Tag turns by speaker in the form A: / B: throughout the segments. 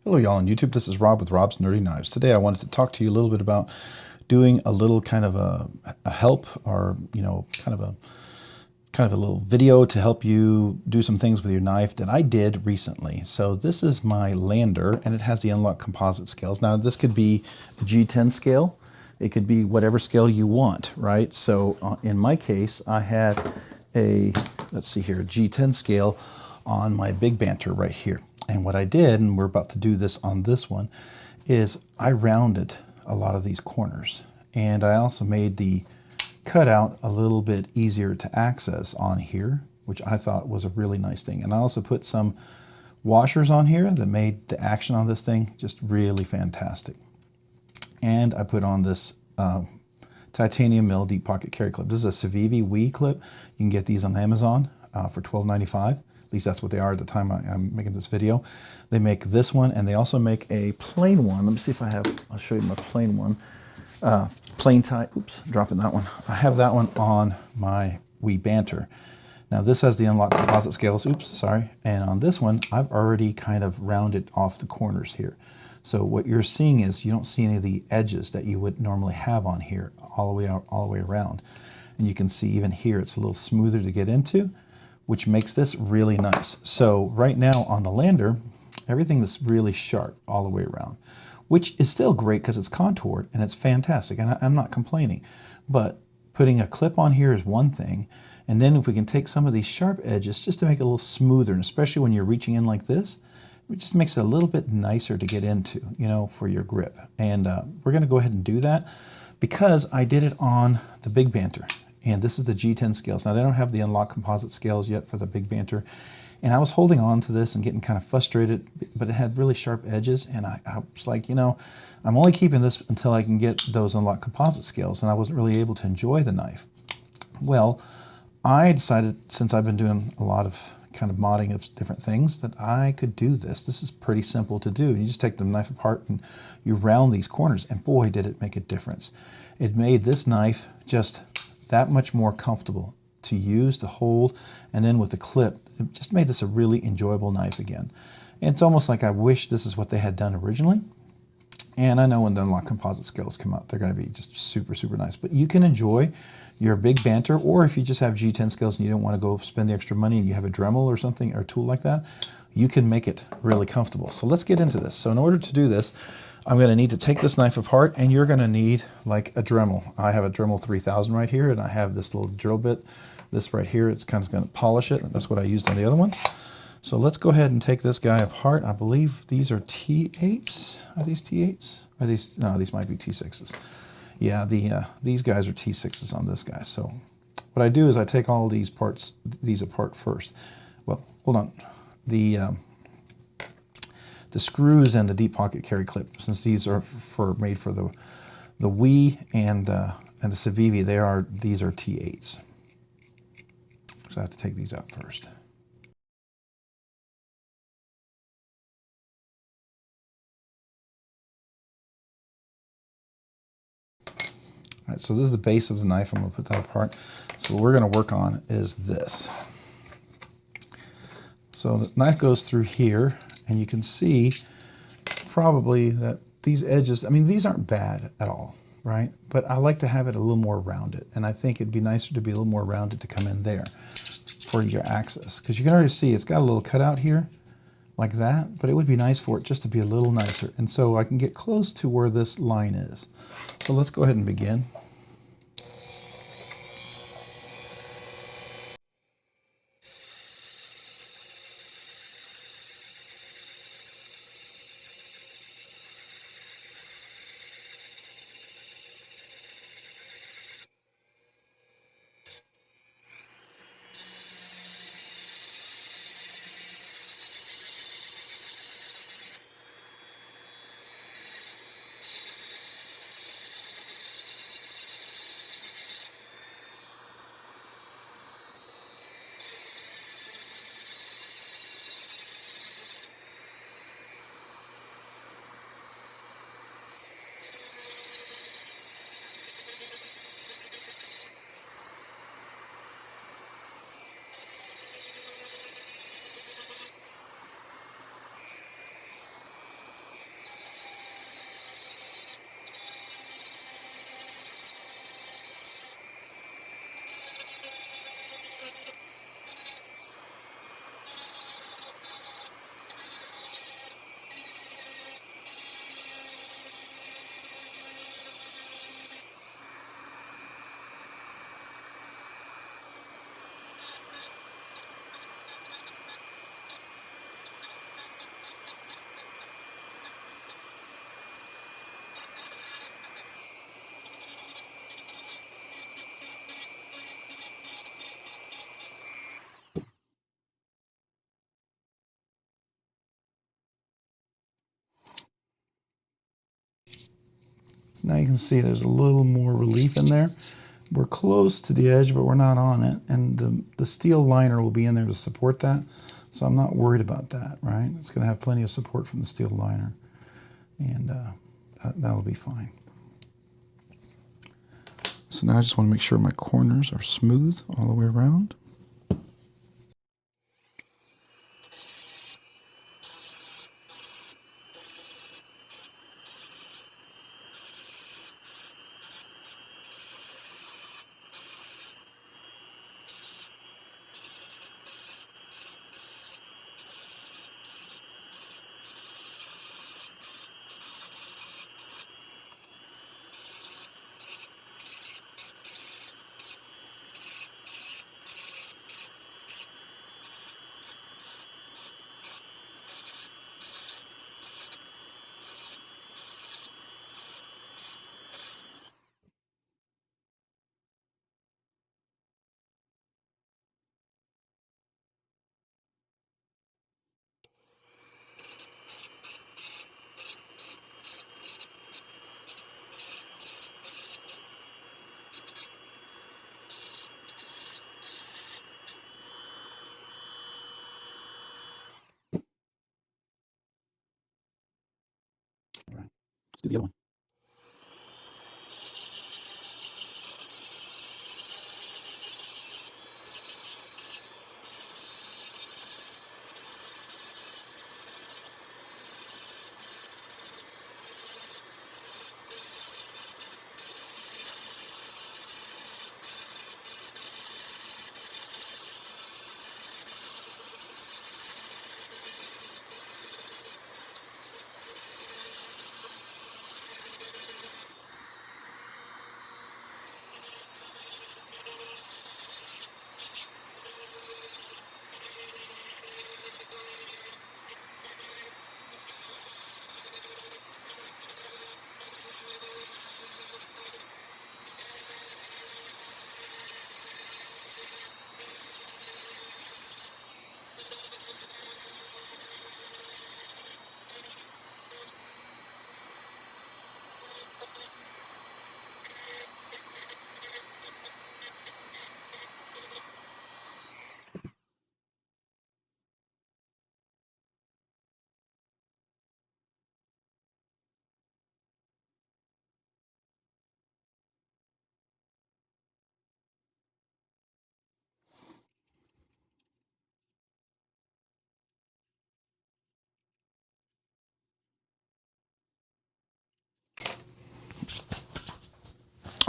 A: Hello y'all on YouTube, this is Rob with Rob's Nerdy Knives. Today I wanted to talk to you a little bit about doing a little kind of a help, or kind of a little video to help you do some things with your knife that I did recently. So this is my Lander and it has the Unlocked Composite scales. Now this could be a G10 scale, it could be whatever scale you want, right? So in my case I had a, let's see here, a G10 scale on my Big Banter right here. And what I did, and we're about to do this on this one, is I rounded a lot of these corners. And I also made the cutout a little bit easier to access on here, which I thought was a really nice thing. And I also put some washers on here that made the action on this thing just really fantastic. And I put on this titanium mill deep pocket carry clip. This is a Civivi Bany clip. You can get these on Amazon for $12.95. At least that's what they are at the time I'm making this video. They make this one, and they also make a plain one. Let me see if I have, I'll show you my plain one. Plain tie, oops, dropping that one. I have that one on my Bany Banter. Now this has the Unlocked Composite scales, oops, sorry. And on this one, I've already kind of rounded off the corners here. So what you're seeing is you don't see any of the edges that you would normally have on here all the way out, all the way around. And you can see even here, it's a little smoother to get into, which makes this really nice. So right now on the Lander, everything is really sharp all the way around, which is still great because it's contoured and it's fantastic, and I'm not complaining. But putting a clip on here is one thing, and then if we can take some of these sharp edges just to make it a little smoother, and especially when you're reaching in like this, it just makes it a little bit nicer to get into, you know, for your grip. And we're gonna go ahead and do that because I did it on the Big Banter. And this is the G10 scales. Now they don't have the Unlocked Composite scales yet for the Big Banter. And I was holding on to this and getting kind of frustrated, but it had really sharp edges. And I was like, you know, I'm only keeping this until I can get those Unlocked Composite scales. And I wasn't really able to enjoy the knife. Well, I decided, since I've been doing a lot of kind of modding of different things, that I could do this. This is pretty simple to do. You just take the knife apart and you round these corners. And boy, did it make a difference. It made this knife just that much more comfortable to use, to hold, and then with the clip, it just made this a really enjoyable knife again. And it's almost like I wish this is what they had done originally. And I know when the Unlocked Composite scales come out, they're going to be just super, super nice. But you can enjoy your Big Banter, or if you just have G10 scales and you don't want to go spend the extra money and you have a Dremel or something, or a tool like that, you can make it really comfortable. So let's get into this. So in order to do this, I'm going to need to take this knife apart, and you're going to need like a Dremel. I have a Dremel 3000 right here, and I have this little drill bit. This right here, it's kind of going to polish it. That's what I used on the other one. So let's go ahead and take this guy apart. I believe these are T8s. Are these T8s? Are these? No, these might be T6s. Yeah, these guys are T6s on this guy. So what I do is I take all these parts, these apart first. Well, hold on. The screws and the deep pocket carry clip, since these are made for the Bany and the Civivi, these are T8s. So I have to take these out first. All right, so this is the base of the knife. I'm going to put that apart. So what we're going to work on is this. So the knife goes through here, and you can see probably that these edges, I mean, these aren't bad at all, right? But I like to have it a little more rounded, and I think it'd be nicer to be a little more rounded to come in there for your access, because you can already see it's got a little cutout here like that, but it would be nice for it just to be a little nicer. And so I can get close to where this line is. So let's go ahead and begin. So now you can see there's a little more relief in there. We're close to the edge, but we're not on it. And the steel liner will be in there to support that. So I'm not worried about that, right? It's going to have plenty of support from the steel liner. And that'll be fine. So now I just want to make sure my corners are smooth all the way around. All right, let's do the other one.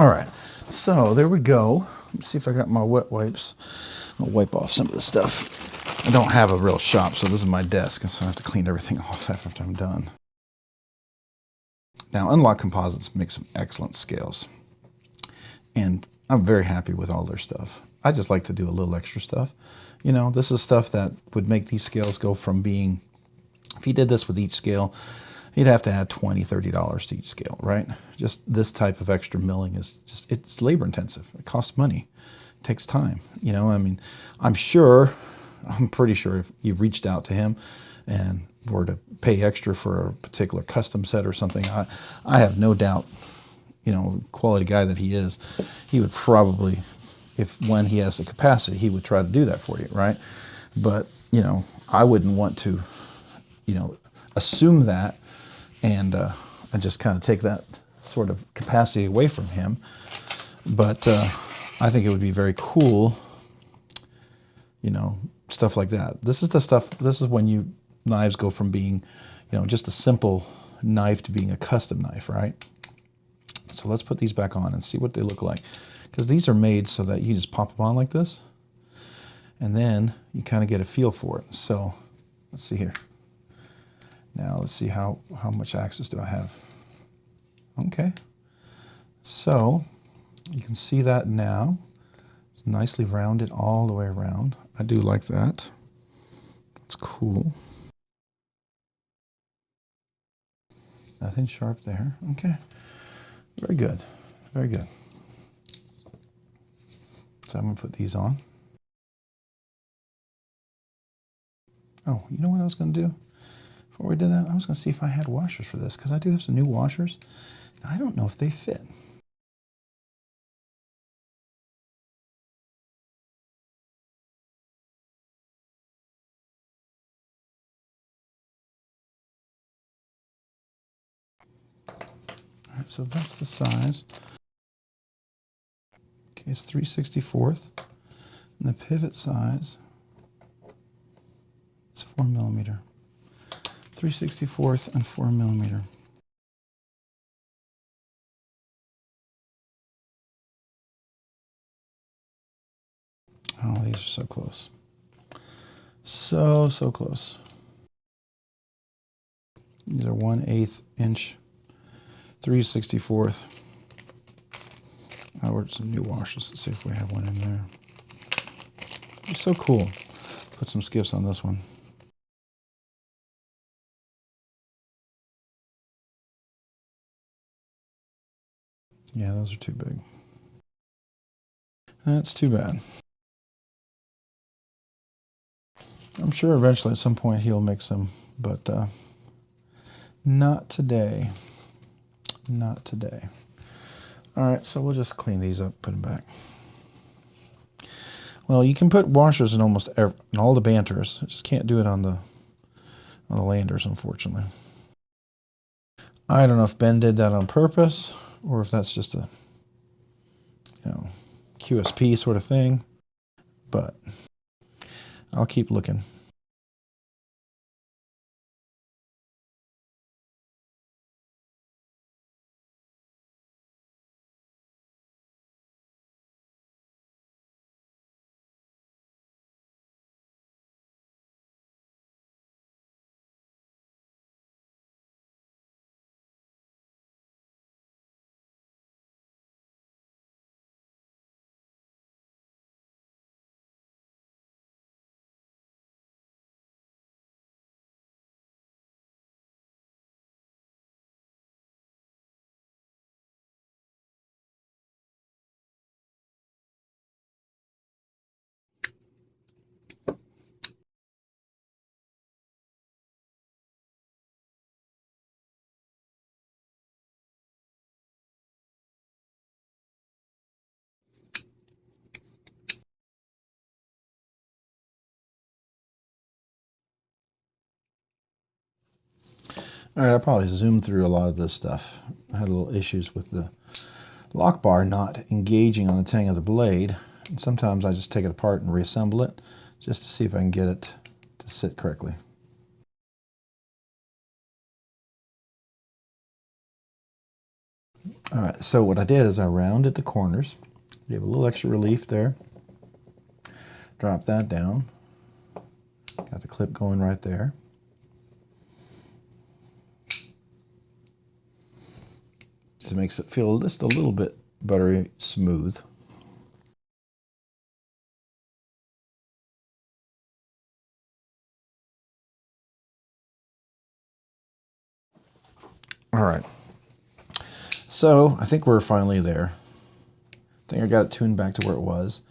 A: All right, so there we go. Let me see if I got my wet wipes. I'll wipe off some of the stuff. I don't have a real shop, so this is my desk, so I have to clean everything off after I'm done. Now, Unlocked Composites makes some excellent scales, and I'm very happy with all their stuff. I just like to do a little extra stuff. You know, this is stuff that would make these scales go from being, if you did this with each scale, you'd have to add $20, $30 to each scale, right? Just this type of extra milling is just, it's labor intensive. It costs money. It takes time. You know, I mean, I'm pretty sure if you reached out to him and were to pay extra for a particular custom set or something, I have no doubt, you know, quality guy that he is, he would probably, when he has the capacity, he would try to do that for you, right? But, you know, I wouldn't want to, you know, assume that and just kind of take that sort of capacity away from him. But I think it would be very cool, you know, stuff like that. This is the stuff, this is when knives go from being, you know, just a simple knife to being a custom knife, right? So let's put these back on and see what they look like. Because these are made so that you just pop them on like this, and then you kind of get a feel for it. So let's see here. Now let's see how much access do I have. Okay, so you can see that now. It's nicely rounded all the way around. I do like that. That's cool. Nothing sharp there. Okay, very good, very good. So I'm gonna put these on. Oh, you know what I was gonna do? before we did that, I was going to see if I had washers for this, because I do have some new washers. I don't know if they fit. All right, so that's the size. Okay, it's 3/64. And the pivot size is 4 millimeter. 3/64 and 4 millimeter. Oh, these are so close. So close. These are 1/8 inch, 3/64. I'll order some new washers. Let's see if we have one in there. It's so cool. Put some skiffs on this one. Yeah, those are too big. That's too bad. I'm sure eventually at some point he'll make some, but not today. Not today. All right, so we'll just clean these up, put them back. Well, you can put washers in almost in all the Banters. I just can't do it on the Landers, unfortunately. I don't know if Ben did that on purpose or if that's just a QSP sort of thing, but I'll keep looking. All right, I probably zoomed through a lot of this stuff. I had a little issues with the lock bar not engaging on the tang of the blade. And sometimes I just take it apart and reassemble it just to see if I can get it to sit correctly. All right, so what I did is I rounded the corners. Gave a little extra relief there. Drop that down. Got the clip going right there. Just makes it feel just a little bit buttery smooth. All right. So I think we're finally there. I think I got it tuned back to where it was.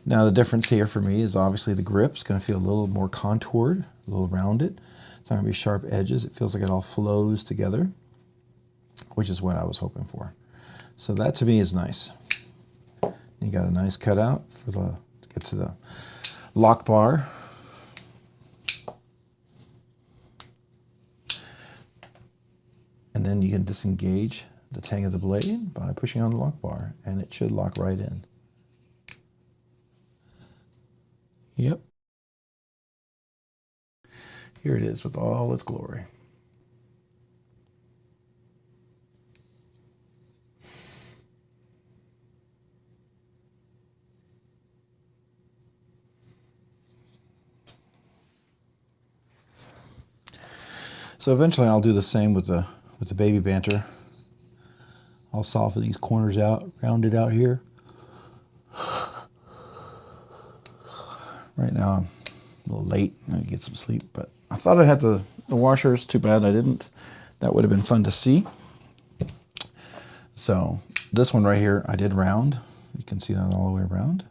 A: Now the difference here for me is obviously the grip's going to feel a little more contoured, a little rounded. It's not going to be sharp edges. It feels like it all flows together, which is what I was hoping for. So that to me is nice. You got a nice cutout for to get to the lock bar. And then you can disengage the tang of the blade by pushing on the lock bar, and it should lock right in. Yep. Here it is with all its glory. So eventually I'll do the same with the Baby Banter. I'll soften these corners out, round it out here. Right now I'm a little late. I need to get some sleep, but I thought I had the washers. Too bad I didn't. That would have been fun to see. So this one right here I did round. You can see that all the way around.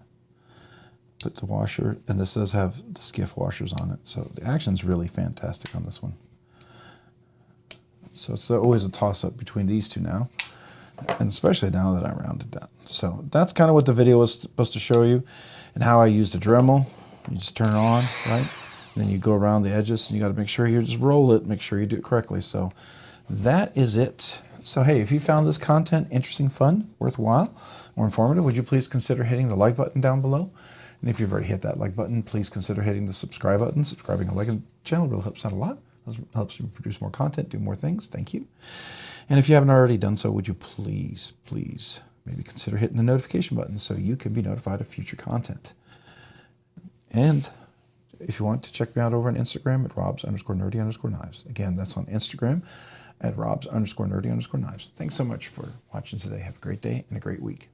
A: Put the washer, and this does have the Skiff washers on it. So the action's really fantastic on this one. So it's always a toss-up between these two now, and especially now that I rounded that. So that's kind of what the video was supposed to show you, and how I use the Dremel. You just turn it on, right? And then you go around the edges, and you got to make sure you just roll it, make sure you do it correctly. So that is it. So hey, if you found this content interesting, fun, worthwhile, or informative, would you please consider hitting the like button down below? And if you've already hit that like button, please consider hitting the subscribe button. Subscribing and liking the channel really helps out a lot. Helps you produce more content, do more things. Thank you. And if you haven't already done so, would you please maybe consider hitting the notification button so you can be notified of future content. And if you want to check me out over on Instagram at robs_nerdy_knives. Again, that's on Instagram at robs_nerdy_knives. Thanks so much for watching today. Have a great day and a great week.